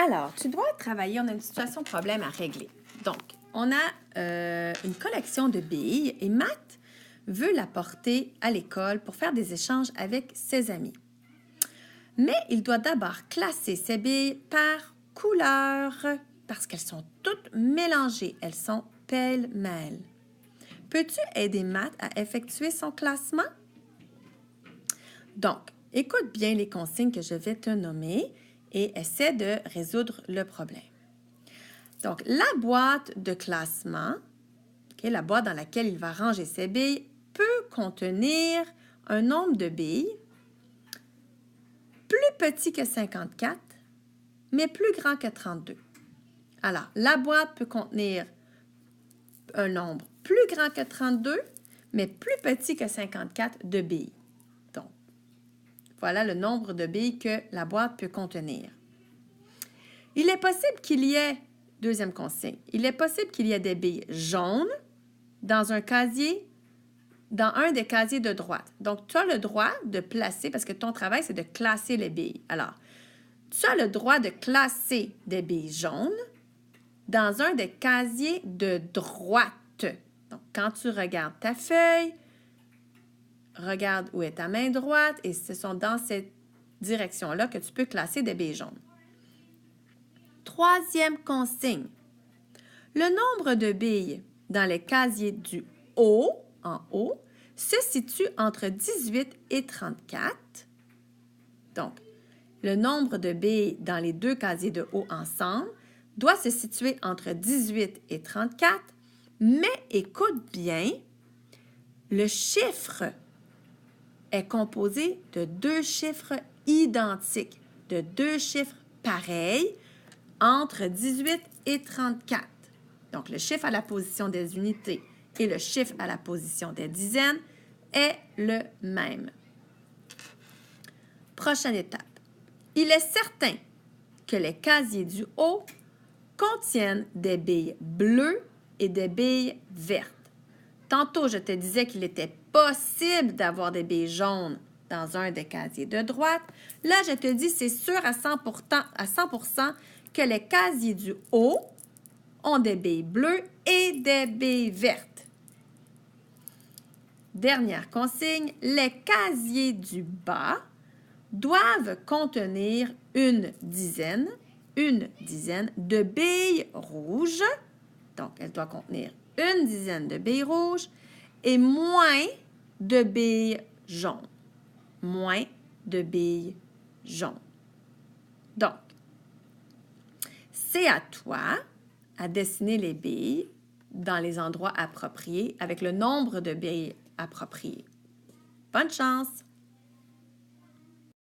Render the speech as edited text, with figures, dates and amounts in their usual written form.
Alors, tu dois travailler, on a une situation de problème à régler. Donc, on a une collection de billes et Matt veut la porter à l'école pour faire des échanges avec ses amis. Mais il doit d'abord classer ces billes par couleur parce qu'elles sont toutes mélangées, elles sont pêle-mêle. Peux-tu aider Matt à effectuer son classement? Donc, écoute bien les consignes que je vais te nommer et essaie de résoudre le problème. Donc, la boîte de classement, la boîte dans laquelle il va ranger ses billes, peut contenir un nombre de billes plus petit que 54, mais plus grand que 32. Alors, la boîte peut contenir un nombre plus grand que 32, mais plus petit que 54 de billes. Donc, voilà le nombre de billes que la boîte peut contenir. Il est possible qu'il y ait, deuxième consigne, il est possible qu'il y ait des billes jaunes dans un casier, dans un des casiers de droite. Donc, tu as le droit de placer, parce que ton travail, c'est de classer les billes. Alors, tu as le droit de classer des billes jaunes dans un des casiers de droite. Donc, quand tu regardes ta feuille, regarde où est ta main droite et ce sont dans cette direction-là que tu peux classer des billes jaunes. Troisième consigne. Le nombre de billes dans les casiers du haut, en haut, se situe entre 18 et 34. Donc, le nombre de billes dans les deux casiers de haut ensemble doit se situer entre 18 et 34, mais écoute bien, le chiffre est composé de deux chiffres identiques, de deux chiffres pareils entre 18 et 34. Donc, le chiffre à la position des unités et le chiffre à la position des dizaines est le même. Prochaine étape. Il est certain que les casiers du haut contiennent des billes bleues et des billes vertes. Tantôt, je te disais qu'il était possible d'avoir des billes jaunes dans un des casiers de droite. Là, je te dis, c'est sûr à 100% que les casiers du haut ont des billes bleues et des billes vertes. Dernière consigne, les casiers du bas doivent contenir une dizaine de billes rouges. Donc, elle doit contenir une dizaine de billes rouges et moins de billes jaunes. Moins de billes jaunes. Donc, c'est à toi à dessiner les billes dans les endroits appropriés avec le nombre de billes appropriés. Bonne chance!